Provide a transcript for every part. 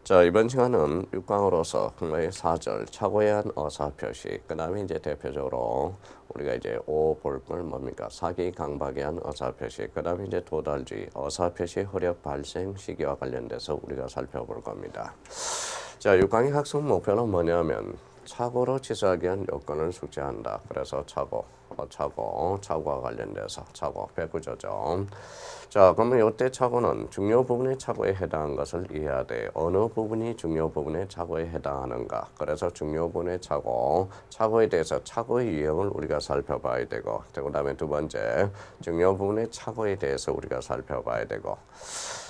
자, 이번 시간은 6강으로서 흥의 4절 착오에 한 어사표시, 그 다음에 이제 대표적으로 우리가 이제 볼 걸 뭡니까? 사기 강박에 한 어사표시, 그 다음에 이제 도달주의, 어사표시 효력 발생 시기와 관련돼서 우리가 살펴볼 겁니다. 자, 6강의 학습 목표는 뭐냐면 착오로 취소하기 위한 요건을 숙지한다. 그래서 착오와 관련돼서 착오, 배구조정. 자, 그러면 이때 착오는 중요 부분의 착오에 해당한 것을 이해해야 돼. 어느 부분이 중요 부분의 착오에 해당하는가. 그래서 중요 부분의 착오에 대해서 착오의 유형을 우리가 살펴봐야 되고, 그 다음에 두 번째, 중요 부분의 착오에 대해서 우리가 살펴봐야 되고,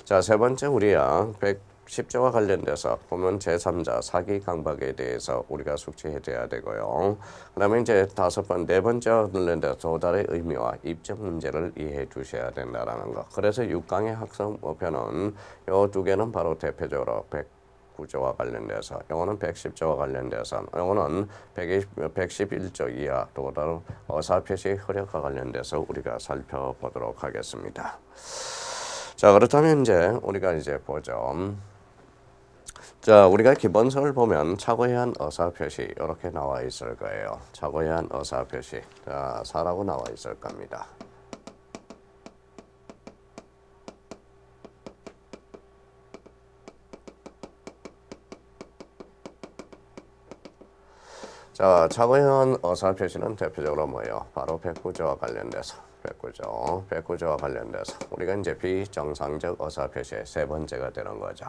자, 세 번째 우리야 110조와 관련돼서 보면 제3자 사기 강박에 대해서 우리가 숙지해줘야 되고요. 그 다음에 이제 네 번째 관련돼서 도달의 의미와 입증 문제를 이해해 주셔야 된다는 거. 그래서 6강의 학습 목표는 이 두 개는 바로 대표적으로 109조와 관련돼서, 요거는 110조와 관련돼서, 요거는 111조 이하 도달 어사표시 효력과 관련돼서 우리가 살펴보도록 하겠습니다. 자, 그렇다면 이제 우리가 이제 보죠. 자, 우리가 기본서를 보면 착오에 한 어사표시 이렇게 나와 있을 거예요. 착오에 한 어사표시. 자, 4라고 나와 있을 겁니다. 자, 착오에 한 어사표시는 대표적으로 뭐예요? 바로 109조와 관련돼서. 109조와 관련돼서 우리가 이제 비정상적 어사표시의 세 번째가 되는 거죠.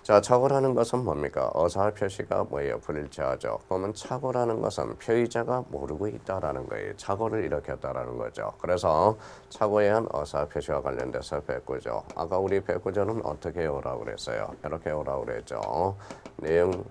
자, 착오라는 것은 뭡니까? 어사표시가 뭐예요? 불일치하죠. 그러면 착오라는 것은 표의자가 모르고 있다라는 거예요. 착오를 일으켰다라는 거죠. 그래서 착오에 한 어사표시와 관련돼서 109조. 아까 우리 109조는 어떻게 오라고 그랬어요? 이렇게 오라고 그랬죠. 내용,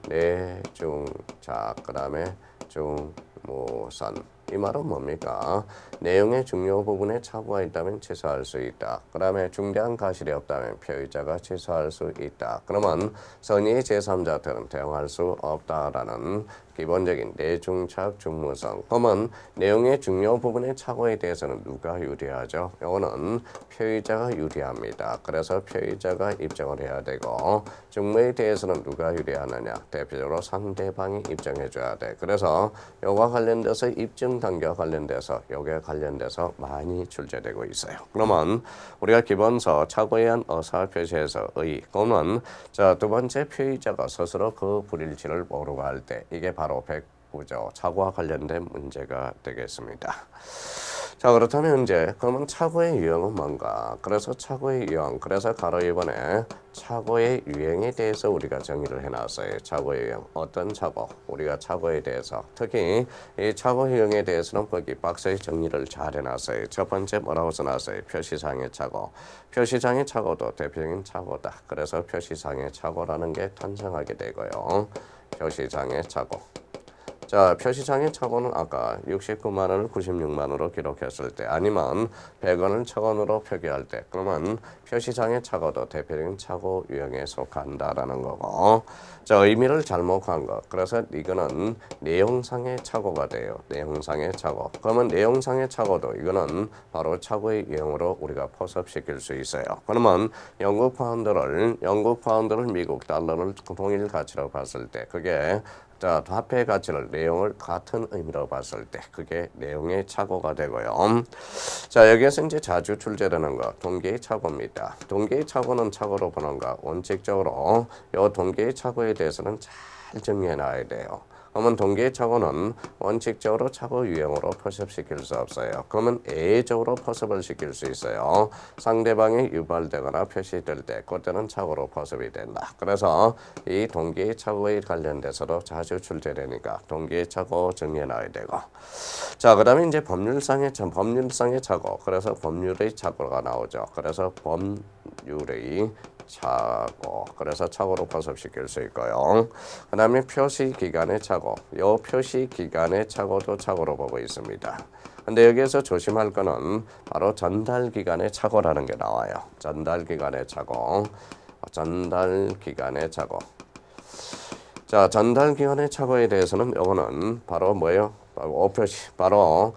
자, 그 다음에 중무선. 이 말은 뭡니까? 내용의 중요 부분에 착오가 있다면 취소할 수 있다. 그 다음에 중대한 가실이 없다면 표의자가 취소할 수 있다. 그러면 선의 제3자들은 대응할 수 없다라는 기본적인 내중착 중무성. 그러면 내용의 중요 부분의 착오에 대해서는 누가 유리하죠? 이거는 표의자가 유리합니다. 그래서 표의자가 입증을 해야 되고, 중무에 대해서는 누가 유리하느냐? 대표적으로 상대방이 입증해 줘야 돼. 그래서 이와 관련돼서 입증 단계와 관련돼서 요게 관련돼서 많이 출제되고 있어요. 그러면 우리가 기본서 착오에 한 어사표시에서 그러면 자, 두 번째 표의자가 스스로 그 불일치를 모르고 할 때 이게 바로 109조 착오와 관련된 문제가 되겠습니다. 자, 그렇다면 이제 그러면 착오의 유형은 뭔가? 그래서 착오의 유형, 그래서 가로 2번에 착오의 유형에 대해서 우리가 정의를 해놨어요. 착오의 유형, 어떤 착오? 우리가 착오에 대해서 특히 이 착오 유형에 대해서는 거기 박스에 정의를 잘 해놨어요. 첫 번째 뭐라고 써놨어요? 표시상의 착오. 표시상의 착오도 대표적인 착오다. 그래서 표시상의 착오라는 게 탄생하게 되고요. 표시상의 착오. 자, 표시상의 착오는 아까 69만 원을 96만 원으로 기록했을 때 아니면 100원을 1000원으로 표기할 때 그러면 표시상의 착오도 대표적인 착오 유형에 속한다라는 거고, 자, 의미를 잘못 한 거. 그래서 이거는 내용상의 착오가 돼요. 내용상의 착오. 그러면 내용상의 착오도 이거는 바로 착오의 유형으로 우리가 포섭시킬 수 있어요. 그러면 영국 파운드를 미국 달러를 동일 가치로 봤을 때 그게 자, 화폐 가치를 내용을 같은 의미로 봤을 때 그게 내용의 착오가 되고요. 자, 여기에서 이제 자주 출제되는 거 동기의 착오입니다. 동기의 착오는 착오로 보는가? 원칙적으로 이 동기의 착오에 대해서는 잘 정리해 놔야 돼요. 그러면 동기의 착오는 원칙적으로 착오 유형으로 포섭시킬 수 없어요. 그러면 애적으로 포섭을 시킬 수 있어요. 상대방이 유발되거나 표시될 때 그때는 착오로 포섭이 된다. 그래서 이 동기의 착오에 관련돼서도 자주 출제되니까 동기의 착오 정리해 놔야 되고, 자, 그 다음에 이제 법률상의 착오. 그래서 법률의 착오가 나오죠. 그래서 법률의 착오. 그래서 착오로 포섭시킬 수 있고요. 그 다음에 표시기간의 착오. 이 표시기간의 착오도 착오로 보고 있습니다. 근데 여기에서 조심할 거는 바로 전달기간의 착오라는 게 나와요. 전달기간의 착오. 자, 전달기간의 착오에 대해서는 이거는 바로 뭐예요? 어표시. 바로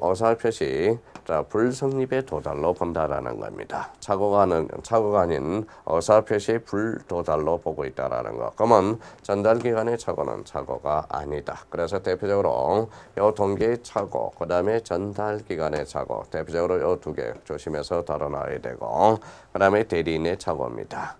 어사표시 자, 불성립의 도달로 본다라는 겁니다. 차고가 아닌 의사표시 불도달로 보고 있다라는 거. 그러면 전달기간의 착오는 착오가 아니다. 그래서 대표적으로 요 동기의 착오, 그 다음에 전달기간의 착오, 대표적으로 요 두 개 조심해서 다뤄놔야 되고, 그 다음에 대리인의 착오입니다.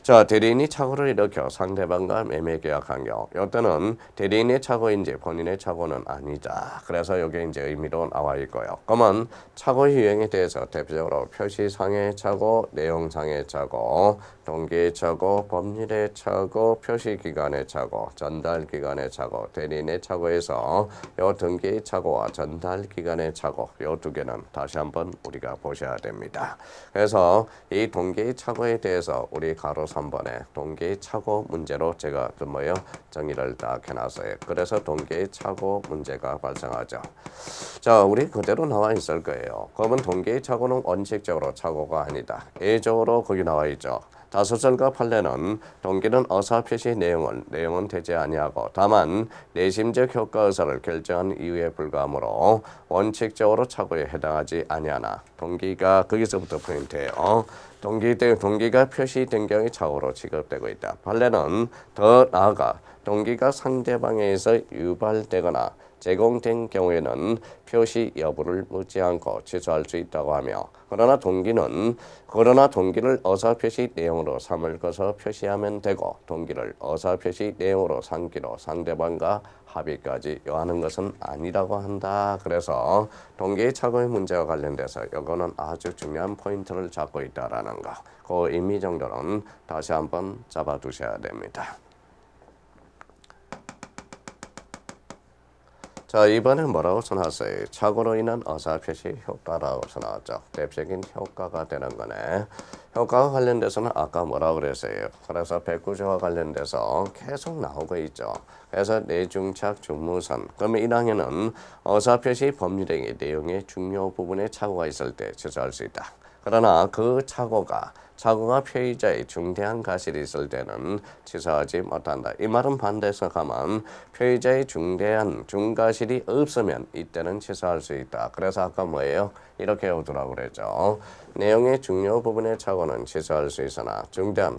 자, 대리인이 착오를 일으켜 상대방과 매매 계약한 경우, 이때는 대리인의 착오인지 본인의 착오는 아니다. 그래서 여기 이제 의미로 나와 있고요. 그러면 착오 유형에 대해서 대표적으로 표시상의 착오, 내용상의 착오, 동기의 착오, 법률의 착오, 표시기간의 착오, 전달기간의 착오, 대리인의 착오에서 이 등기의 착오와 전달기간의 착오, 이 두 개는 다시 한번 우리가 보셔야 됩니다. 그래서 이 동기의 착오에 대해서 우리 가로 3번에 동기의 착오 문제로 제가 정의를 딱 해놨어요. 그래서 동기의 착오 문제가 발생하죠. 자, 우리 그대로 나와 있을 거예요. 그러면 동기의 착오는 원칙적으로 착오가 아니다. 예적으로 거기 나와 있죠. 다소절과 판례는 동기는 의사표시 내용은 되지 아니하고 다만 내심적 효과 의사를 결정한 이유에 불과하므로 원칙적으로 착오에 해당하지 아니하나 동기가 거기서부터 포인트예요. 동기가 표시된 경우에 착오로 취급되고 있다. 판례는 더 나아가 동기가 상대방에 의해서 유발되거나 제공된 경우에는 표시 여부를 묻지 않고 취소할 수 있다고 하며 그러나 동기를 의사표시 내용으로 삼을 것을 표시하면 되고 동기를 의사표시 내용으로 삼기로 상대방과 합의까지 요하는 것은 아니라고 한다. 그래서 동기의 착오의 문제와 관련돼서 이거는 아주 중요한 포인트를 잡고 있다라는 거. 그 의미 정도는 다시 한번 잡아두셔야 됩니다. 자, 이번에 뭐라고 써놨어요? 착오로 인한 의사표시 효과라고 써놨죠. 대표적인 효과가 되는 거네. 효과와 관련돼서는 아까 뭐라고 그랬어요? 그래서 백구조와 관련돼서 계속 나오고 있죠. 그래서 내중착 중무선. 그러면 1학년은 의사표시 법률행위 내용의 중요 부분에 착오가 있을 때 취소할 수 있다. 그러나 그 착오가 피해자의 중대한 가실이 있을 때는 취소하지 못한다. 이 말은 반대해서 가면 피해자의 중대한 중가실이 없으면 이때는 취소할 수 있다. 그래서 아까 뭐예요? 이렇게 오더라고 그랬죠. 내용의 중요 부분의 착오는 취소할 수 있으나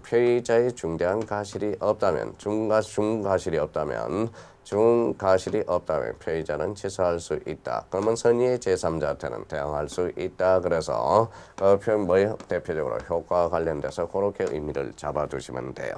피해자의 중대한 가실이 없다면 중가실이 없다면 피해자는 취소할 수 있다. 그러면 선의의 제3자한테는 대항할 수 있다. 그래서 그 표현 대표적으로 효과와 관련돼서 그렇게 의미를 잡아두시면 돼요.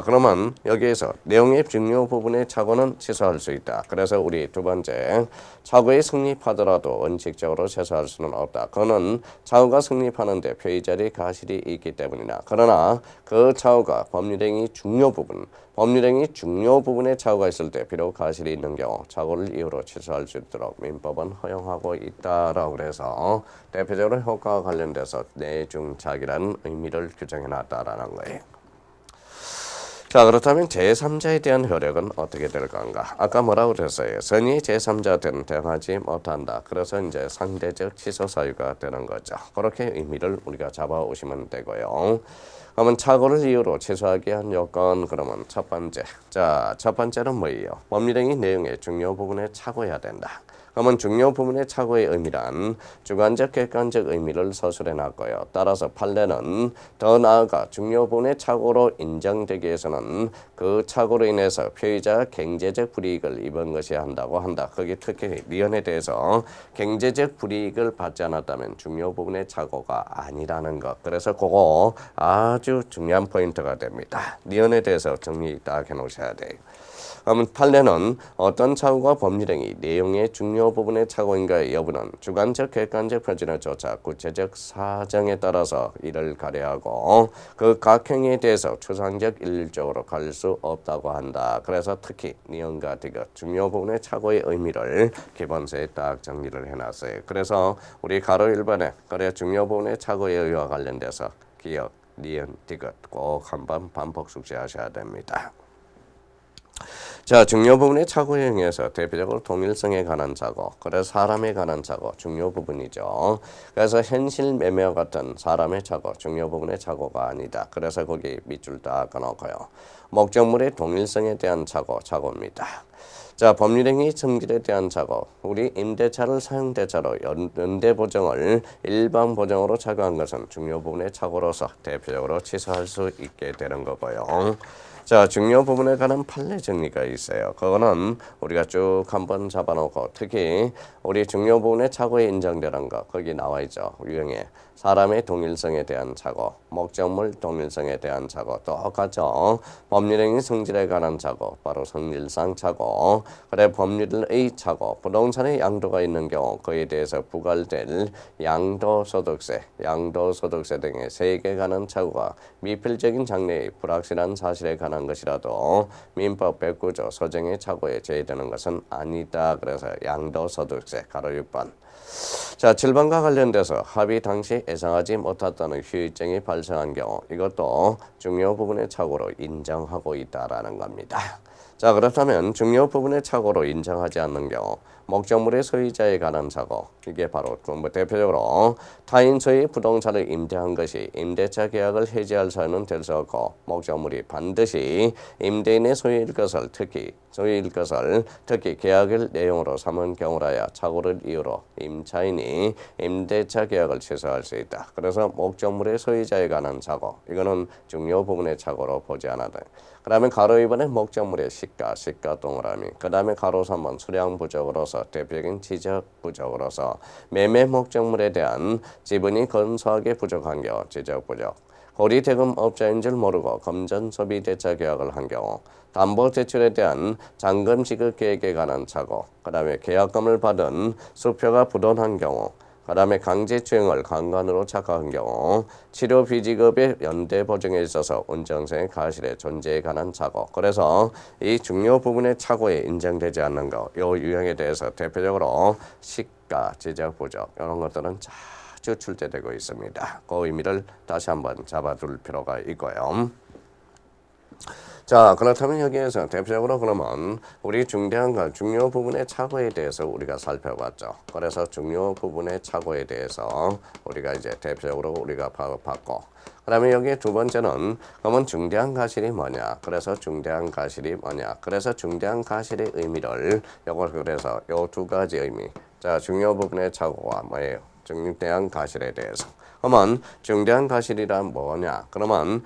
그러면 여기에서 내용의 중요 부분의 착오는 취소할 수 있다. 그래서 우리 두 번째 착오에 성립하더라도 원칙적으로 취소할 수는 없다. 그거는 착오가 성립하는데 피해자의 가실이 있기 때문이나 그러나 그 착오가 법률행위 중요 부분에 착오가 있을 때 비록 가실이 있는 경우 착오를 이유로 취소할 수 있도록 민법은 허용하고 있다라고 그래서 대표적으로 효과와 관련돼서 내중착이라는 의미를 규정해놨다라는 거예요. 자, 그렇다면 제3자에 대한 효력은 어떻게 될 건가? 아까 뭐라고 그랬어요? 선의 제3자한테는 대응하지 못한다. 그래서 이제 상대적 취소 사유가 되는 거죠. 그렇게 의미를 우리가 잡아오시면 되고요. 그러면 착오를 이유로 취소하게 한 요건 그러면 첫 번째. 자, 첫 번째는 뭐예요? 법률행위 내용의 중요 부분에 착오해야 된다. 그러면 중요 부분의 착오의 의미란 주관적 객관적 의미를 서술해 놨고요. 따라서 판례는 더 나아가 중요 부분의 착오로 인정되기 위해서는 그 착오로 인해서 피해자가 경제적 불이익을 입은 것이어야 한다고 한다. 거기 특히 리언에 대해서 경제적 불이익을 받지 않았다면 중요 부분의 착오가 아니라는 것. 그래서 그거 아주 중요한 포인트가 됩니다. 리언에 대해서 정리 딱 해놓으셔야 돼요. 그러면 판례는 어떤 착오가 법률행위 내용의 중요 부분의 착오인가의 여부는 주관적 객관적 표준을 조사 구체적 사정에 따라서 이를 가려하고 그 각 행위에 대해서 추상적 일률적으로 가릴 수 없다고 한다. 그래서 특히 니언과 디귿 중요 부분의 착오의 의미를 기본서에 딱 정리를 해놨어요. 그래서 우리 가로 1번에 그래 중요 부분의 착오의 의의와 관련돼서 기억, 니언, 디귿 꼭 한번 반복 숙지하셔야 됩니다. 자, 중요 부분의 착오에 의해서 대표적으로 동일성에 관한 착오, 그래서 사람에 관한 착오, 중요 부분이죠. 그래서 현실 매매와 같은 사람의 착오, 중요 부분의 착오가 아니다. 그래서 거기 밑줄 딱 끊어놓고요. 목적물의 동일성에 대한 착오입니다. 자, 법률행위 성질에 대한 착오. 우리 임대차를 사용대차로 연대보정을 일반보정으로 착오한 것은 중요 부분의 착오로서 대표적으로 취소할 수 있게 되는 거고요. 자, 중요 부분에 관한 판례 정리가 있어요. 그거는 우리가 쭉 한번 잡아놓고 특히 우리 중요 부분의 착오에 인정되는 거 거기 나와 있죠. 유형에 사람의 동일성에 대한 착오, 목적물 동일성에 대한 착오 똑같죠. 법률행위 성질에 관한 착오, 바로 성질상 착오. 그래 법률의 착오, 부동산의 양도가 있는 경우 그에 대해서 부과될 양도소득세, 양도소득세 등의 세액에 관한 착오가 미필적인 장래의 불확실한 사실에 관한 것이라도 민법 109조 서정의 착오에 제외되는 것은 아니다. 그래서 양도소득세 가로 6번. 자, 7번과 관련돼서 합의 당시 예상하지 못했다는 휴의증이 발생한 경우 이것도 중요 부분의 착오로 인정하고 있다라는 겁니다. 자, 그렇다면 중요 부분의 착오로 인정하지 않는 경우 목적물의 소유자에 관한 착오, 이게 바로 대표적으로 타인 소유의 부동산을 임대한 것이 임대차 계약을 해지할 사유는 될 수 없고 목적물이 반드시 임대인의 소유일 것을 특히 계약을 내용으로 삼은 경우라야 착오를 이유로 임차인이 임대차 계약을 취소할 수 있다. 그래서 목적물의 소유자에 관한 착오, 이거는 중요 부분의 착오로 보지 않아도. 그 다음에 가로 2번의 목적물의 시가 동그라미. 그 다음에 가로 3번 수량 부족으로서 대표적인 지적 부족으로서 매매 목적물에 대한 지분이 근소하게 부족한 경우 지적 부족. 고리 대금 업자인 줄 모르고 금전 소비 대차 계약을 한 경우 담보 대출에 대한 잔금 지급 계획에 관한 착오. 그 다음에 계약금을 받은 수표가 부don한 경우. 그 다음에 강제추행을 강간으로 착각한 경우 치료 비지급의 연대 보증에 있어서 운정성의 가실의 존재에 관한 착오. 그래서 이 중요 부분의 착오에 인정되지 않는 것, 이 유형에 대해서 대표적으로 시가, 지적 부족 이런 것들은 자주 출제되고 있습니다. 그 의미를 다시 한번 잡아둘 필요가 있고요. 자, 그렇다면 여기에서 대표적으로 그러면 우리 중대한 중요 부분의 착오에 대해서 우리가 살펴봤죠. 그래서 중요 부분의 착오에 대해서 우리가 이제 대표적으로 우리가 봤고, 그 다음에 여기 두 번째는 그러면 중대한 가실이 뭐냐? 그래서 중대한 가실이 뭐냐? 그래서 중대한 가실의 의미를 그래서 요 두 가지 의미. 자, 중요 부분의 착오가 뭐예요? 중대한 가실에 대해서. 그러면 중대한 가실이란 뭐냐? 그러면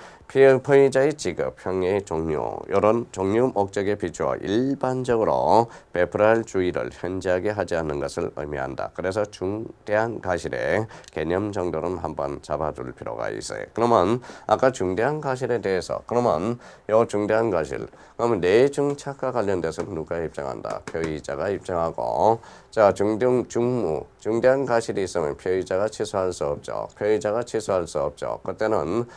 피해자의 지급, 형의 종류, 이런 종류 목적에 비추어 일반적으로 베풀할 주의를 현저하게 하지 않는 것을 의미한다. 그래서 중대한 가실의 개념 정도는 한번 잡아둘 필요가 있어요. 그러면 아까 중대한 가실에 대해서 그러면 이 중대한 가실, 그러면 내중착과 관련돼서 누가 입증한다? 피의자가 입증하고, 자, 중대한 가실이 있으면 피의자가 취소할 수 없죠. 피의자가 취소할 수 없죠. 그때는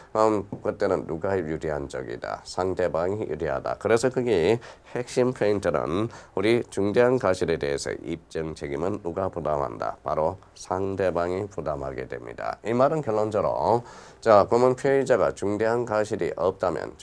누가 유리한 적이다. 상대방이 유리하다. 그래서 그게 핵심 포인트는 우리 중대한 가실에 대해서 입증 책임은 누가 부담한다. 바로 상대방이 부담하게 됩니다. 이 말은 결론적으로 자, 그러면 피의자가 중대한 가실이 없다면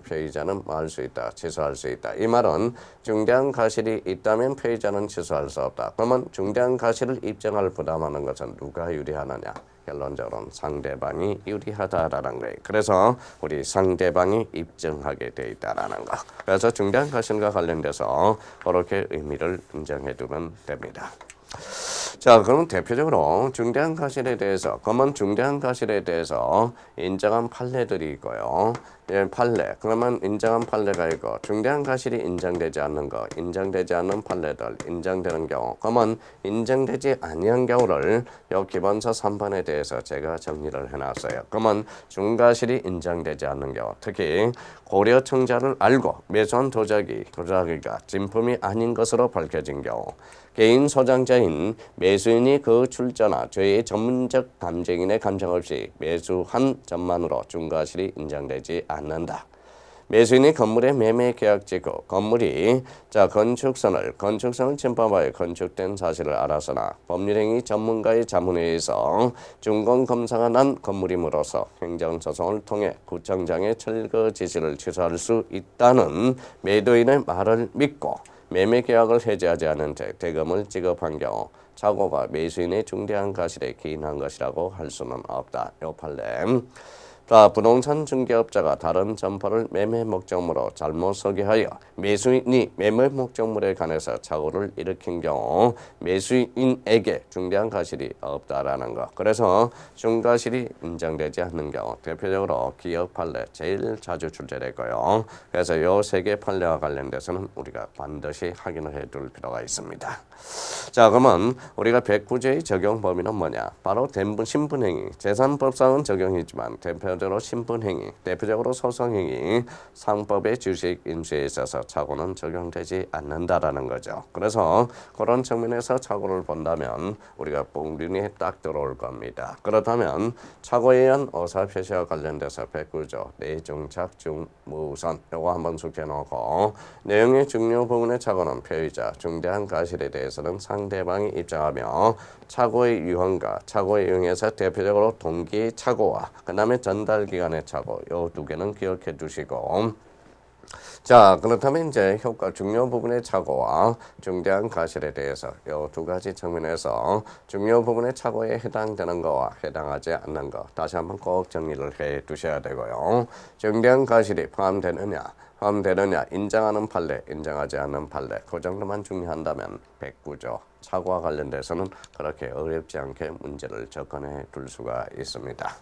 피의자는 뭐 할 수 있다. 취소할 수 있다. 이 말은 중대한 가실이 있다면 피의자는 취소할 수 없다. 그러면 중대한 가실을 입증할 부담하는 것은 누가 유리하느냐? 결론적으로는 상대방이 유리하다라는 거예요. 그래서 우리 상대방이 입증하게 돼 있다라는 거. 그래서 중대한 가실과 관련돼서 그렇게 의미를 인정해 두면 됩니다. 자, 그러면 대표적으로 중대한 가실에 대해서 인정한 판례들이 있고요. 예, 판례. 그러면 인정한 판례가 있고 중대한 가실이 인정되지 않는 판례들 인정되는 경우. 그러면 인정되지 아니한 경우를 요 기본서 3번에 대해서 제가 정리를 해놨어요. 그러면 중가실이 인정되지 않는 경우, 특히 고려청자를 알고 매수한 도자기가 진품이 아닌 것으로 밝혀진 경우, 개인 소장자인 매수인이 그 출자나 죄의 전문적 감정인의 감정 없이 매수한 점만으로 중과실이 인정되지 않는다. 매수인이 건물의 매매 계약 직후 건물이 건축선을 침범하여 건축된 사실을 알았으나 법률행위 전문가의 자문에 의해서 준공검사가 난 건물임으로써 행정소송을 통해 구청장의 철거 지시를 취소할 수 있다는 매도인의 말을 믿고 매매 계약을 해지하지 않은 채 대금을 지급한 경우 착오가 매수인의 중대한 가실에 기인한 것이라고 할 수는 없다. 요 판례. 자, 부동산 중개업자가 다른 점포를 매매 목적으로 잘못 소개하여 매수인이 매매 목적물에 관해서 착오를 일으킨 경우 매수인에게 중대한 과실이 없다라는 것. 그래서 중과실이 인정되지 않는 경우 대표적으로 기업 판례 제일 자주 출제되고요. 그래서 이 세 개 판례와 관련돼서는 우리가 반드시 확인을 해둘 필요가 있습니다. 자, 그러면 우리가 백구제의 적용 범위는 뭐냐? 바로 신분행위, 재산법상은 적용이지만 대표적으로 신분행위, 대표적으로 소송행위, 상법의 주식 인수에 있어서 착오는 적용되지 않는다라는 거죠. 그래서 그런 측면에서 착오를 본다면 우리가 뽕륜이 딱 들어올 겁니다. 그렇다면 착오에 의한 의사표시와 관련돼서 백구조 내중착 중무선 요거 한번 숙제해놓고 내용의 중요 부분의 착오는 표의자 중대한 과실에 대해서는 상대방이 입장하며 착오의 유형과 착오의 유형에서 대표적으로 동기의 착오와 그 다음에 전달 기간의 착오 요 두 개는 기억해 두시고 자, 그렇다면 이제 효과 중요 부분의 착오와 중대한 과실에 대해서 이 두 가지 측면에서 중요 부분의 착오에 해당되는 거와 해당하지 않는 거 다시 한번 꼭 정리를 해 두셔야 되고요. 중대한 과실이 포함되느냐 인정하는 판례, 인정하지 않는 판례 그 정도만 중요한다면 백구조 착오와 관련돼서는 그렇게 어렵지 않게 문제를 접근해 둘 수가 있습니다.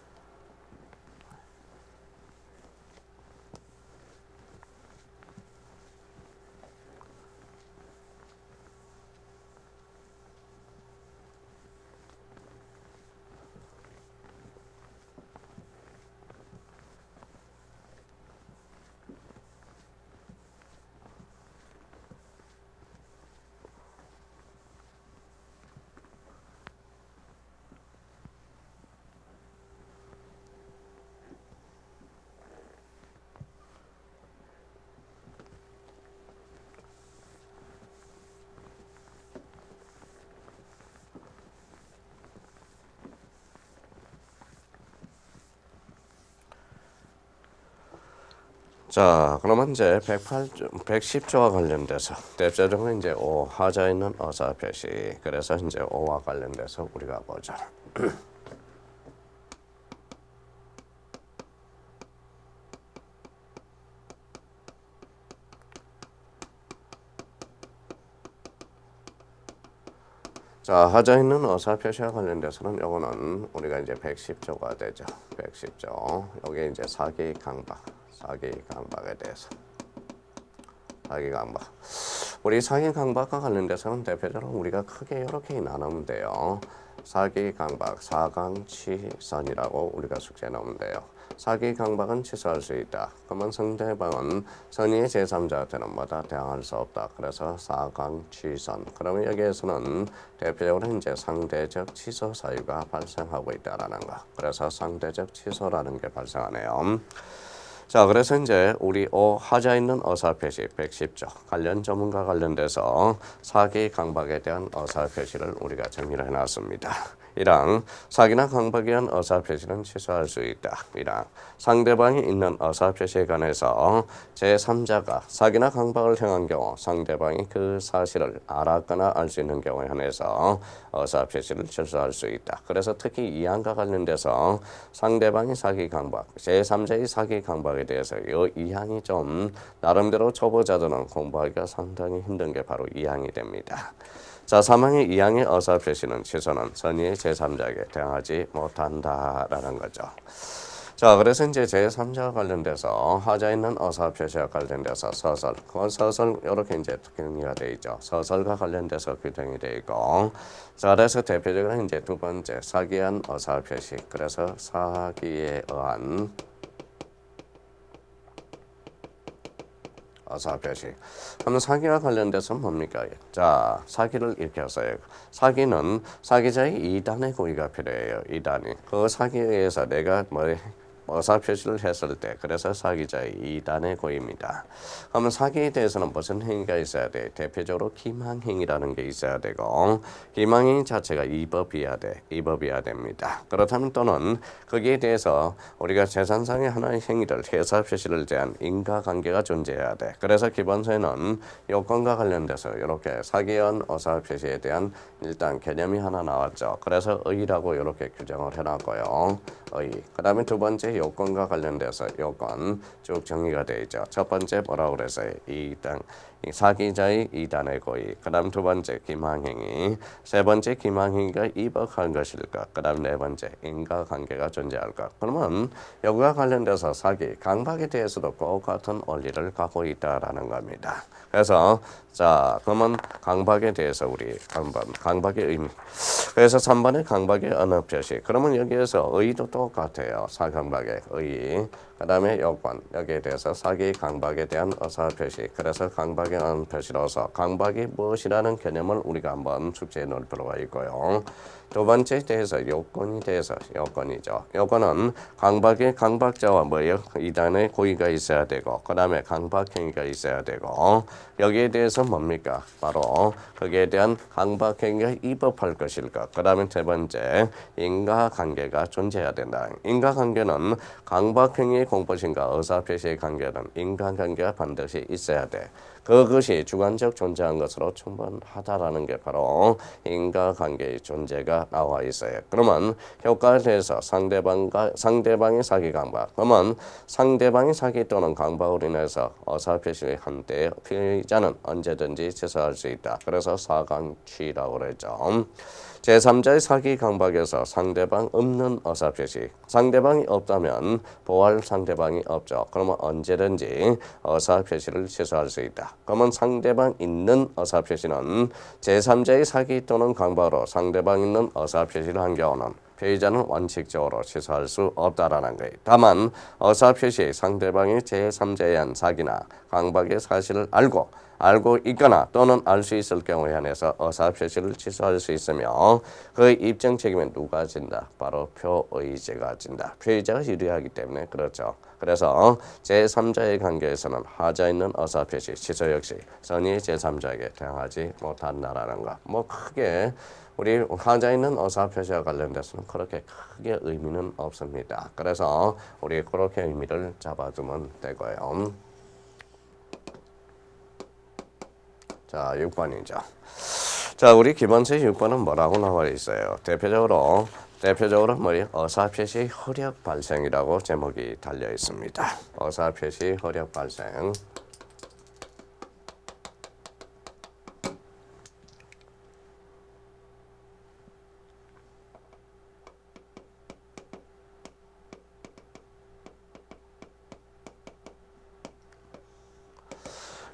자, 그러면 이제 110조와 관련돼서 대표적으로 이제 오 하자 있는 어사 표시. 그래서 이제 오와 관련돼서 우리가 보자. 자, 하자 있는 어사 표시와 관련돼서는 요거는 우리가 이제 110조가 되죠. 110조. 여기 이제 사기 강박에 대해서. 사기 강박. 우리 사기 강박과 관련돼서는 대표적으로 우리가 크게 이렇게 나누면 돼요. 사기 강박, 사강치선이라고 우리가 숙제에 넣으면 돼요. 사기 강박은 취소할 수 있다. 그러면 상대방은 선의의 제3자한테는 뭐다 대항할 수 없다. 그래서 사강치선. 그러면 여기에서는 대표적으로 이제 상대적 취소 사유가 발생하고 있다라는 거. 그래서 상대적 취소라는 게 발생하네요. 자, 그래서 이제 우리 하자 있는 어사 표시 110조 관련 전문가 관련돼서 사기 강박에 대한 어사 표시를 우리가 정리를 해놨습니다. 1항 사기나 강박에 의한 의사표시는 취소할 수 있다. 2항 상대방이 있는 의사표시에 관해서 제3자가 사기나 강박을 행한 경우 상대방이 그 사실을 알았거나 알 수 있는 경우에 한해서 의사표시를 취소할 수 있다. 그래서 특히 2항과 관련돼서 상대방이 사기 강박, 제3자의 사기 강박에 대해서 이 2항이 좀 나름대로 초보자들은 공부하기가 상당히 힘든 게 바로 2항이 됩니다. 자, 3항의 2항의 의사표시는 취소는 선의의 제3자에게 대항하지 못한다라는 거죠. 자, 그래서 이제 제3자와 관련돼서 하자 있는 의사표시와 관련돼서 서설, 그 서설 이렇게 이제 정리가 되어 있죠. 서설과 관련돼서 규정이 되어 있고, 자, 그래서 대표적으로 이제 두 번째 사기에 의한 의사표시, 그래서 사기에 의한 어사표시. 그럼 사기와 관련돼서 뭡니까? 자, 사기를 이렇게 써요. 사기는 사기자의 2단의 고의가 필요해요. 2단이. 그 사기에 의해서 내가 어사표시를 했을 때 그래서 사기자의 2단의 고의입니다. 그러면 사기에 대해서는 무슨 행위가 있어야 돼? 대표적으로 기망행위라는 게 있어야 되고 기망행위 자체가 위법이어야 됩니다. 그렇다면 또는 거기에 대해서 우리가 재산상의 하나의 행위를 해사표시를 대한 인과관계가 존재해야 돼. 그래서 기본서에는 요건과 관련돼서 이렇게 사기한 어사표시에 대한 일단 개념이 하나 나왔죠. 그래서 의라고 이렇게 규정을 해놨고요. 의. 그 다음에 두 번째 번째 요건과 관련돼서 요건 쭉 정리가 되어 있죠. 첫 번째 뭐라고 그랬어요? 사기자의 이단의 고의. 그 다음 두 번째 기망행위. 세 번째 기망행위가 입억한 것일까. 그 다음 네 번째 인과관계가 존재할까. 그러면 여기와 관련돼서 사기, 강박에 대해서도 똑같은 원리를 갖고 있다라는 겁니다. 그래서 자 그러면 강박에 대해서 우리 한번 강박의 의미. 그래서 3번의 강박의 언어 표시. 그러면 여기에서 의도 똑같아요. 사강박의 의. 그 다음에 요건. 여기에 대해서 사기 강박에 대한 어사 표시. 그래서 강박의 언어 표시로서 강박이 무엇이라는 개념을 우리가 한번 숙제에 넣을 필요가 있고요. 두 번째 대해서 요건이 대해서 요건이죠. 요건은 강박의 강박자와 뭐예요? 이단의 고의가 있어야 되고 그 다음에 강박행위가 있어야 되고 여기에 대해서 뭡니까? 바로 거기에 대한 강박행위가 입법할 것일까? 그 다음에 세 번째 인과관계가 존재해야 된다. 인과관계는 강박행위의 공포심과 의사표시의 관계는 인과관계가 반드시 있어야 돼. 그것이 주관적 존재한 것으로 충분하다라는 게 바로 인과관계의 존재가 나와 있어요. 그러면 효과에 대해서 상대방의 사기 강박. 그러면 상대방의 사기 또는 강박으로 인해서 의사표시의 한때 피해자는 언제든지 취소할 수 있다. 그래서 사강취라고 그러죠. 제3자의 사기 강박에서 상대방 없는 의사표시. 상대방이 없다면 보호할 상대방이 없죠. 그러면 언제든지 의사표시를 취소할 수 있다. 그러면 상대방 있는 의사표시는 제3자의 사기 또는 강박으로 상대방 있는 의사표시를 한 경우는 피해자는 원칙적으로 취소할 수 없다라는 거예요. 다만 의사표시 상대방이 제3자에 의한 사기나 강박의 사실을 알고 있거나 또는 알 수 있을 경우에 한해서 의사표시를 취소할 수 있으며 그 입증 책임은 누가 진다? 바로 표의제가 진다. 피해자가 유리하기 때문에 그렇죠. 그래서 제3자의 관계에서는 하자 있는 의사표시 취소 역시 선의 제3자에게 대항하지 못한다라는 거. 뭐 크게 우리 하자 있는 의사표시와 관련돼서는 그렇게 크게 의미는 없습니다. 그래서 우리 그렇게 의미를 잡아두면 되고요. 자, 6번이죠. 자, 우리 기본서 6번은 뭐라고 나와 있어요? 대표적으로 뭐예요? 의사표시 효력 발생이라고 제목이 달려 있습니다. 의사표시 효력 발생.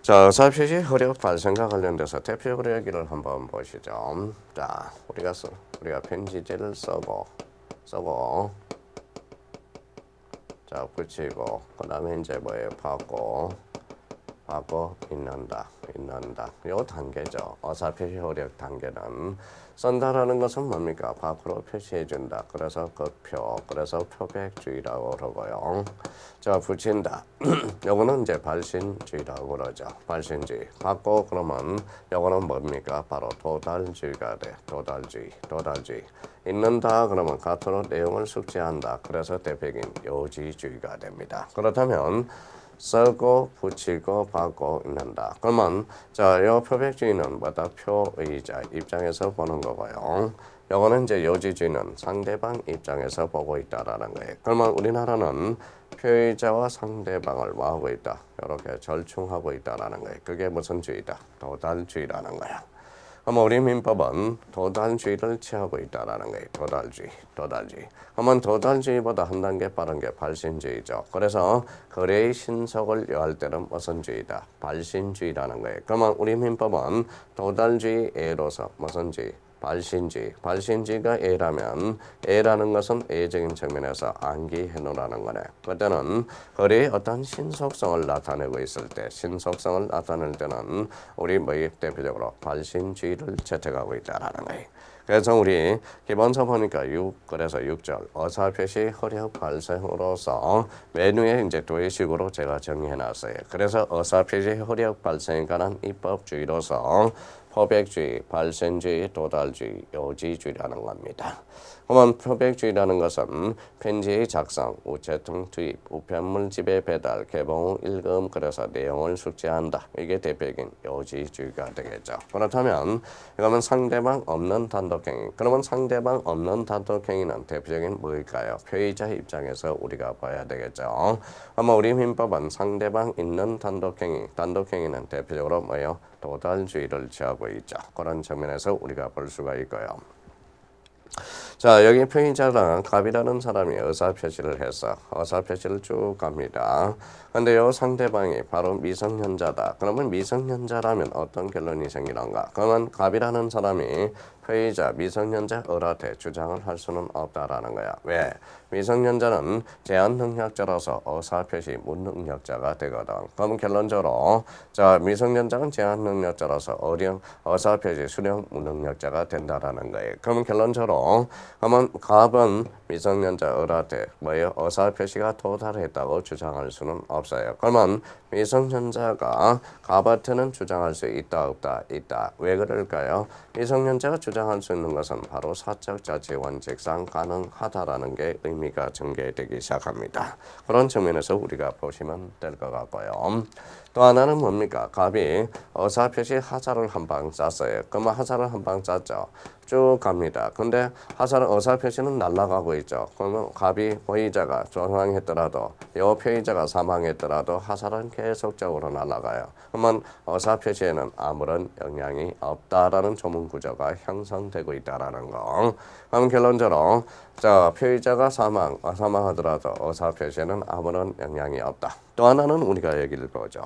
자, 의사표시 효력 발생과 관련돼서 대표적으로 여기를 한번 보시죠. 자, 우리가 편지지를 쓰고 자 붙이고 그 다음에 이제 뭐예요? 받고 있는다. 요 단계죠. 의사표시 효력 단계는 쓴다라는 것은 뭡니까? 밖으로 표시해준다. 그래서 그래서 표백주의라고 그러고요. 자, 붙인다. 요거는 이제 발신주의라고 그러죠. 발신주의. 받고 그러면 요거는 뭡니까? 바로 도달주의가 돼. 도달주의. 있는다 그러면 겉으로 내용을 숙지한다. 그래서 대표적인 요지주의가 됩니다. 그렇다면 쓰고 붙이고 받고 있는다. 그러면 자, 요 표백주의는 뭐다? 표의자 입장에서 보는 거고요. 요거는 이제 요지주의는 상대방 입장에서 보고 있다라는 거예요. 그러면 우리나라는 표의자와 상대방을 뭐 하고 있다? 이렇게 절충하고 있다라는 거예요. 그게 무슨 주의다? 도달주의라는 거야. 그러면 우리 민법은 도달주의를 취하고 있다라는 거예요. 도달주의. 그러면 도달주의보다 한 단계 빠른 게 발신주의죠. 그래서 거래의 신속을 요할 때는 무슨 주의다? 발신주의라는 거예요. 그러면 우리 민법은 도달주의 A로서 무슨 주의? 발신주의가 A라면 A라는 것은 A적인 측면에서 암기해 놓으라는 거네. 그때는 거래의 어떤 신속성을 나타내고 있을 때 신속성을 나타낼 때는 우리 대표적으로 발신주의를 채택하고 있다라는 거예요. 그래서 우리 기본서 보니까 그래서 6절 의사표시 효력 발생으로서 메뉴에 이제 도의식으로 제가 정리해 놨어요. 그래서 의사표시 효력 발생에 관한 입법주의로서 포백주의, 발생주의, 도달주의, 요지주의라는 겁니다. 그러면 표백주의라는 것은 편지의 작성, 우체통 투입, 우편물 집에 배달, 개봉 후 읽음, 그래서 내용을 숙지한다. 이게 대표적인 요지주의가 되겠죠. 그렇다면 이거는 상대방 없는 단독행위. 그러면 상대방 없는 단독행위는 대표적인 뭐일까요? 표의자 입장에서 우리가 봐야 되겠죠. 아마 우리 민법은 상대방 있는 단독행위, 단독행위는 대표적으로 뭐예요? 도달주의를 취하고 있죠. 그런 측면에서 우리가 볼 수가 있고요. 자, 여기 표의자랑 갑이라는 사람이 의사표시를 해서 의사표시를 쭉 갑니다. 근데 요 상대방이 바로 미성년자다. 그러면 미성년자라면 어떤 결론이 생기는가? 그러면 갑이라는 사람이 표의자 미성년자 을한테 주장을 할 수는 없다라는 거야. 왜? 미성년자는 제한 능력자라서 의사표시 무능력자가 되거든. 그럼 결론적으로 자 미성년자는 제한 능력자라서 의사표시 수령 무능력자가 된다라는 거예요. 그러면 결론적으로 그러면 갑은 미성년자 을한테 뭐예요? 의사표시가 도달했다고 주장할 수는 없어요. 그러면 미성년자가 갑한테는 주장할 수 있다 없다? 있다. 왜 그럴까요? 미성년자가 주장할 수 있는 것은 바로 사적 자치 원칙상 가능하다라는 게 의미가 전개되기 시작합니다. 그런 측면에서 우리가 보시면 될 것 같고요. 또 하나는 뭡니까? 갑이 의사표시 하자를 한 방 쐈어요. 그러면 하자를 한 방 쐈죠. 쭉 갑니다. 근데 의사표시는 날아가고 있죠. 그러면 갑이 피의자가 사망했더라도 이 피의자가 사망했더라도 하자는 계속적으로 날아가요. 그러면 의사표시에는 아무런 영향이 없다라는 조문 구조가 형성되고 있다라는 거. 그럼 결론적으로 자 피의자가 사망하더라도 의사표시에는 아무런 영향이 없다. 또 하나는 우리가 얘기를 보죠.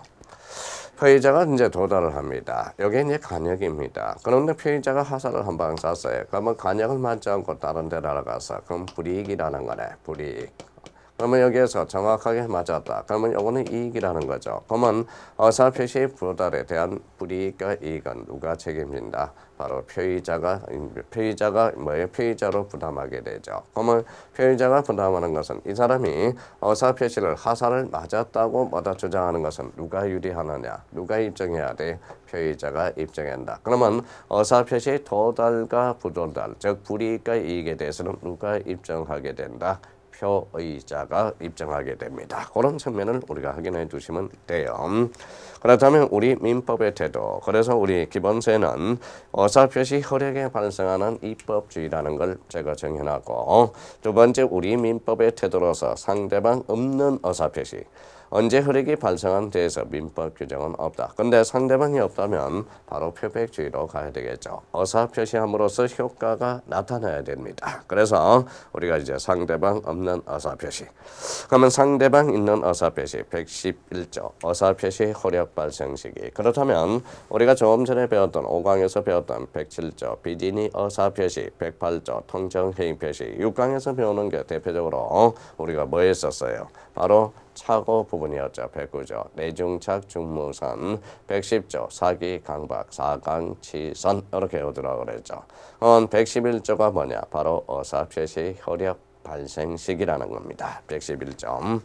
피의자가 이제 도달을 합니다. 여기 이제 간역입니다. 그런데 피의자가 하사를 한 방 쐈어요. 그러면 간역을 맞지 않고 다른 데 날아가서 그럼 불이익이라는 거네. 불이익. 그러면 여기에서 정확하게 맞았다. 그러면 이거는 이익이라는 거죠. 그러면 의사표시 도달에 대한 불이익과 이익은 누가 책임진다? 바로 피의자가 뭐예요? 피의자로 부담하게 되죠. 그러면 피의자가 부담하는 것은 이 사람이 의사표시를 하사를 맞았다고 뭐다 주장하는 것은 누가 유리하느냐? 누가 입증해야 돼? 피의자가 입증한다. 그러면 의사표시 도달과 부도달, 즉 불이익과 이익에 대해서는 누가 입증하게 된다? 표의자가 입증하게 됩니다. 그런 측면을 우리가 확인해 두시면 돼요. 그렇다면 우리 민법의 태도, 그래서 우리 기본세는 의사표시 효력에 발생하는 입법주의라는 걸 제가 정해놨고, 두 번째 우리 민법의 태도로서 상대방 없는 의사표시, 언제 효력이 발생한 데에서 민법 규정은 없다. 근데 상대방이 없다면 바로 표백주의로 가야 되겠죠. 의사표시함으로써 효과가 나타나야 됩니다. 그래서 우리가 이제 상대방 없는 의사표시. 그러면 상대방 있는 의사표시 111조 의사표시 효력 발생 시기. 그렇다면 우리가 조금 전에 배웠던 5강에서 배웠던 107조 비진의 의사표시 108조 통정해임표시 6강에서 배우는 게 대표적으로 우리가 뭐 했었어요? 바로 차고 부분이었죠. 109조 내중착 중무선 110조 사기 강박 4강 치선 이렇게 오더라고 그랬죠. 111조가 뭐냐? 바로 의사표시 효력 발생 시기라는 겁니다. 111조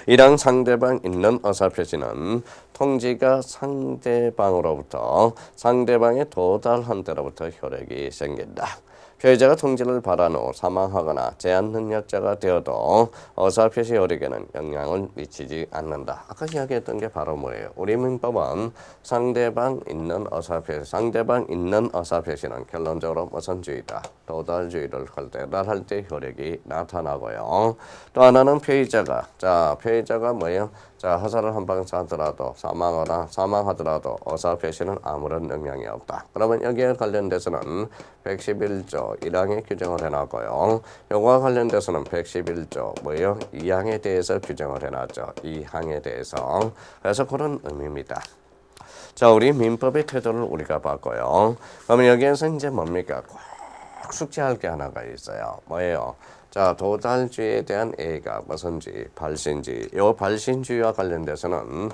1항 상대방 있는 의사표시는 통지가 상대방으로부터 상대방에 도달한 때로부터 효력이 생긴다. 피해자가 통지를 받은 후 사망하거나 제한 능력자가 되어도 의사표시 효력에는 영향을 미치지 않는다. 아까 이야기했던 게 바로 뭐예요? 우리 민법은 상대방 있는 의사표시는 결론적으로 무슨 주의다? 도달주의를 할 때, 도달할 때 효력이 나타나고요. 또 하나는 피해자가 뭐예요? 자, 하사를 한 방 쏴더라도 사망하더라도 의사표시는 아무런 영향이 없다. 그러면 여기에 관련돼서는 111조 1항에 규정을 해놨고요. 요거와 관련돼서는 111조 뭐예요? 2항에 대해서 규정을 해놨죠. 2항에 대해서. 그래서 그런 의미입니다. 자, 우리 민법의 태도를 우리가 봤고요. 그러면 여기에서 이제 뭡니까? 꼭 숙지할 게 하나가 있어요. 뭐예요? 자, 도달주의에 대한 A가 무슨 주의? 발신주의. 이 발신주의와 관련돼서는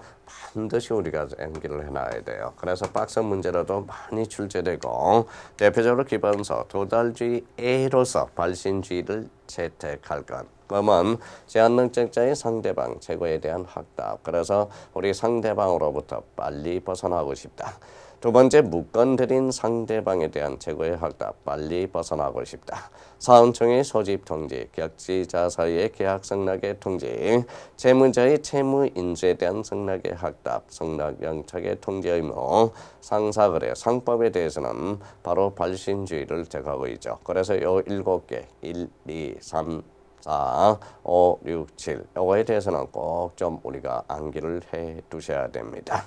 반드시 우리가 암기를 해놔야 돼요. 그래서 박스 문제로도 많이 출제되고 대표적으로 기본서 도달주의 A로서 발신주의를 채택할 것. 그러면 제한능력자의 상대방 최고에 대한 확답. 그래서 우리 상대방으로부터 빨리 벗어나고 싶다. 두 번째, 무건드린 상대방에 대한 최고의 확답, 빨리 벗어나고 싶다. 사은총의 소집 통지, 격지자 사이의 계약 승낙의 통지, 채무자의 채무 인수에 대한 승낙의 확답, 승낙 영착의 통지 의무, 상사거래, 상법에 대해서는 바로 발신주의를 제거하고 있죠. 그래서 요 7개, 1, 2, 3, 4, 5, 6, 7 요거에 대해서는 꼭 좀 우리가 암기를 해 두셔야 됩니다.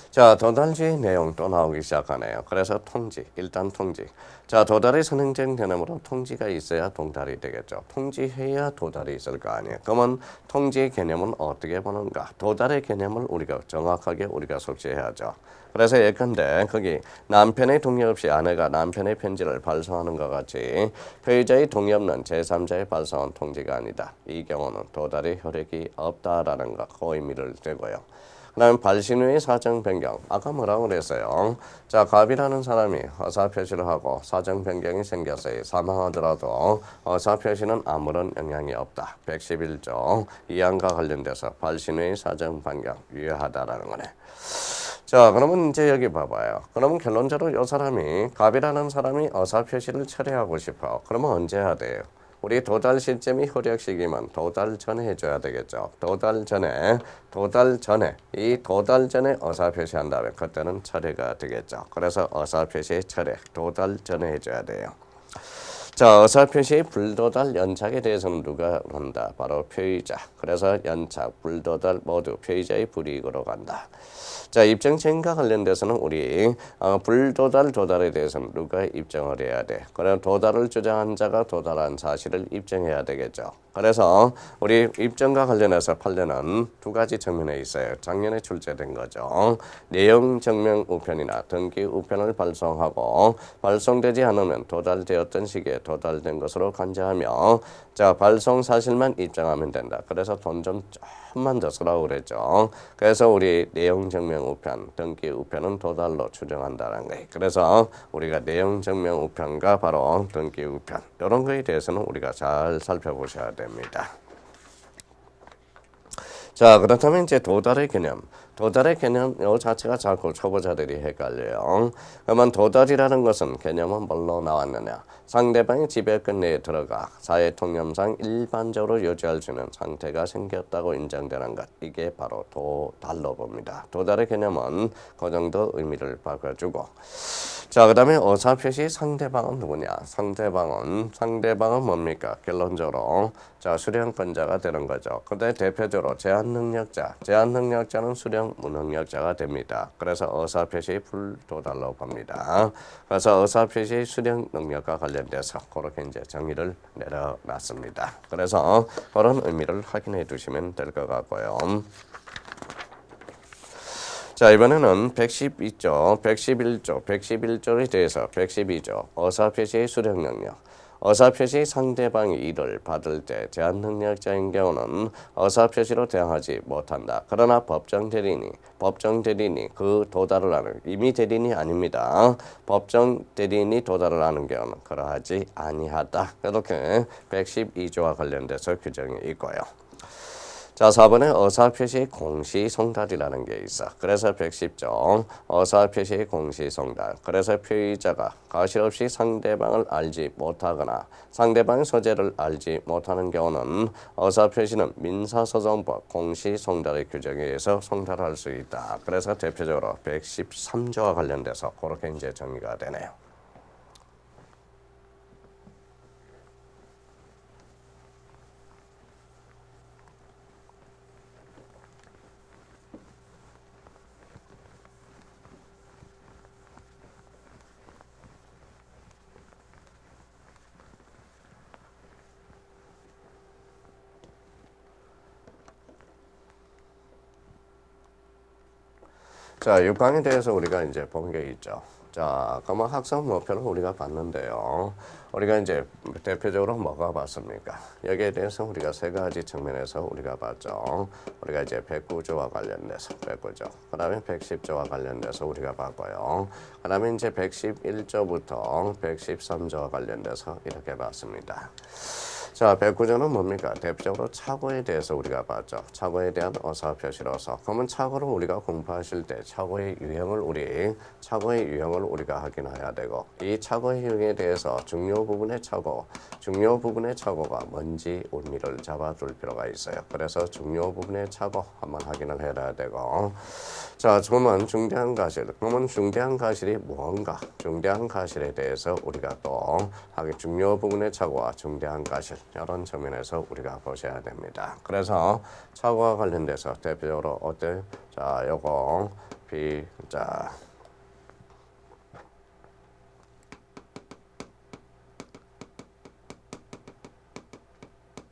자, 도달주의 내용 또 나오기 시작하네요. 그래서 통지, 일단 통지. 자, 도달의 선행적 개념으로 통지가 있어야 동달이 되겠죠. 통지해야 도달이 있을 거 아니에요. 그러면 통지의 개념은 어떻게 보는가? 도달의 개념을 우리가 정확하게 우리가 숙지해야죠. 그래서 예컨대 거기 남편의 동의 없이 아내가 남편의 편지를 발송하는 것 같이 피의자의 동의 없는 제3자의 발송한 통지가 아니다. 이 경우는 도달의 효력이 없다라는 것, 그 의미를 대고요. 그 다음에 발신 후의 사정 변경. 아까 뭐라고 그랬어요? 자, 갑이라는 사람이 의사 표시를 하고 사정 변경이 생겼어요. 사망하더라도 의사 표시는 아무런 영향이 없다. 111조 2항과 관련돼서 발신 후의 사정 변경 유효하다라는 거네. 자, 그러면 이제 여기 봐봐요. 그러면 결론적으로 이 사람이 갑이라는 사람이 의사 표시를 철회하고 싶어. 그러면 언제 해야 돼요? 우리 도달 시점이 효력 시기면 도달 전에 해줘야 되겠죠. 도달 전에 이 도달 전에 의사 표시한 다음에 그때는 철회가 되겠죠. 그래서 의사 표시 철회 도달 전에 해줘야 돼요. 자, 의사 표시의 불도달 연착에 대해서는 누가 한다? 바로 피의자. 그래서 연착, 불도달 모두 피의자의 불이익으로 간다. 자, 입증책임과 관련돼서는 우리 불도달, 도달에 대해서는 누가 입증을 해야 돼? 그럼 도달을 주장한 자가 도달한 사실을 입증해야 되겠죠. 그래서 우리 입증과 관련해서 판례는 두 가지 측면에 있어요. 작년에 출제된 거죠. 내용 증명 우편이나 등기 우편을 발송하고 발송되지 않으면 도달되었던 시기에 도달된 것으로 간주하며 자, 발송 사실만 입증하면 된다. 그래서 돈 좀 조금만 더 쓰라고 그랬죠. 그래서 우리 내용 증명 우편, 등기 우편은 도달로 추정한다는 거예요. 그래서 우리가 내용 증명 우편과 바로 등기 우편 이런 거에 대해서는 우리가 잘 살펴보셔야 됩니다. 자, 그렇다면 이제 도달의 개념 이 자체가 자꾸 초보자들이 헷갈려요. 그러면 도달이라는 것은 개념은 뭘로 나왔느냐? 상대방의 지배권 내에 들어가 사회 통념상 일반적으로 유지할 수 있는 상태가 생겼다고 인정되는 것. 이게 바로 도달로 봅니다. 도달의 개념은 그 정도 의미를 바꿔주고. 자, 그 다음에 의사표시 상대방은 누구냐? 상대방은 뭡니까? 결론적으로 자, 수령권자가 되는 거죠. 근데 대표적으로 제한능력자는 수령 무능력자가 됩니다. 그래서 의사표시 불도달로 봅니다. 그래서 의사표시 수령 능력과 관련돼서 그렇게 이제 정의를 내려놨습니다. 그래서 그런 의미를 확인해 두시면 될 것 같고요. 자, 이번에는 111조에 대해서 112조 의사표시의 수령 능력. 의사표시 상대방이 이를 받을 때 제한능력자인 경우는 의사표시로 대항하지 못한다. 그러나 법정 대리인이 그 도달을 하는 이미 대리인이 아닙니다. 법정 대리인이 도달을 하는 경우는 그러하지 아니하다. 이렇게 112조와 관련돼서 규정이 있고요. 자, 4번에 의사표시의 공시송달이라는 게 있어. 그래서 110조 의사표시의 공시송달. 그래서 피의자가 가시없이 상대방을 알지 못하거나 상대방의 소재를 알지 못하는 경우는 의사표시는 민사소송법 공시송달의 규정에 의해서 송달할 수 있다. 그래서 대표적으로 113조와 관련돼서 그렇게 이제 정의가 되네요. 자, 6강에 대해서 우리가 이제 본 게 있죠. 자, 그러면 학습 목표를 우리가 봤는데요. 우리가 이제 대표적으로 뭐가 봤습니까? 여기에 대해서 우리가 세 가지 측면에서 우리가 봤죠. 우리가 이제 109조와 관련돼서 109조, 그 다음에 110조와 관련돼서 우리가 봤고요. 그 다음에 이제 111조부터 113조와 관련돼서 이렇게 봤습니다. 자, 백구조는 뭡니까? 대표적으로 착오에 대해서 우리가 봤죠. 착오에 대한 어사표시로서. 그러면 착오를 우리가 공부하실 때 착오의 유형을 우리가 확인해야 되고, 이 착오의 유형에 대해서 중요 부분의 착오가 뭔지 의미를 잡아둘 필요가 있어요. 그래서 중요 부분의 착오 한번 확인을 해야 되고, 자, 그러면 중대한 가실. 그러면 중대한 가실이 무언가? 중대한 가실에 대해서 우리가 또 중요 부분의 착오와 중대한 가실 이런 측면에서 우리가 보셔야 됩니다. 그래서 착오와 관련돼서 대표적으로 어때? 자, 요거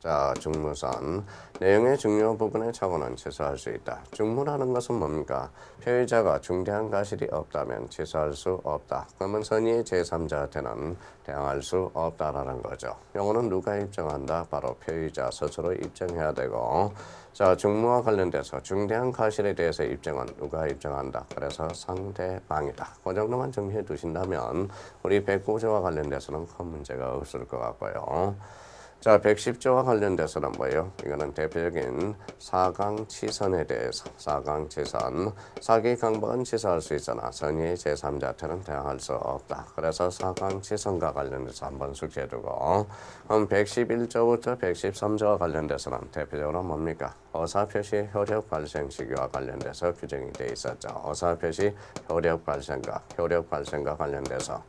자, 중무선. 내용의 중요 부분의 착오는 취소할 수 있다. 중무라는 것은 뭡니까? 피의자가 중대한 가실이 없다면 취소할 수 없다. 그러면 선의의 제3자한테는 대항할 수 없다라는 거죠. 요거는 누가 입증한다? 바로 피의자 스스로 입증해야 되고, 자, 중무와 관련돼서 중대한 가실에 대해서 입증은 누가 입증한다? 그래서 상대방이다. 그 정도만 정리해 두신다면 우리 109조와 관련돼서는 큰 문제가 없을 것 같고요. 자, 110조와 관련돼서는 뭐예요? 이거는 대표적인 사강치선에 대해서 사강치선, 사기 강박은 취소할 수 있으나 선의의 제3자한테는 대항할 수 없다. 그래서 사강치선과 관련돼서 한번 숙지해두고, 그럼 111조부터 113조와 관련돼서는 대표적으로 뭡니까? 어사표시 효력 발생 시기와 관련돼서 규정이 되어 있었죠. 어사표시 효력 발생과 관련돼서.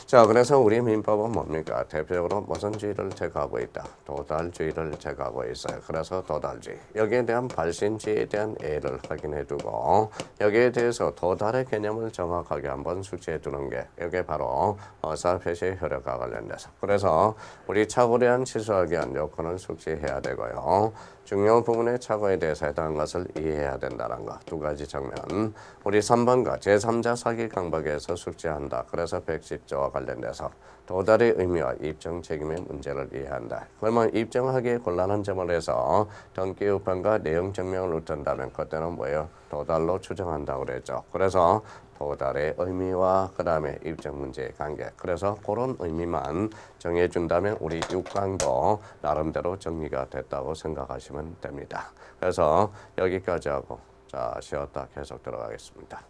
자, 그래서 우리 민법은 뭡니까? 대표적으로 무슨 주의를 제거하고 있다? 도달주의를 제거하고 있어요. 그래서 도달주의. 여기에 대한 발신주의에 대한 예를 확인해 두고, 여기에 대해서 도달의 개념을 정확하게 한번 숙지해 두는 게 이게 바로 어사표시 효력과 관련돼서. 그래서 우리 착오에 대한 취소하기 위한 요건을 숙지해야 되고요. 중요 부분의 착오에 대해서 해당하는 것을 이해해야 된다는 것. 두 가지 측면. 우리 3번과 제3자 사기 강박에서 숙지한다. 그래서 110조와 관련돼서 도달의 의미와 입증 책임의 문제를 이해한다. 그러면 입증하기에 곤란한 점을 해서 등기 우편과 내용 증명을 얻는다면 그때는 뭐예요? 도달로 추정한다고 그랬죠. 그래서 도달의 의미와 그 다음에 입증 문제의 관계. 그래서 그런 의미만 정해준다면 우리 6강도 나름대로 정리가 됐다고 생각하시면 됩니다. 그래서 여기까지 하고 자, 쉬었다 계속 들어가겠습니다.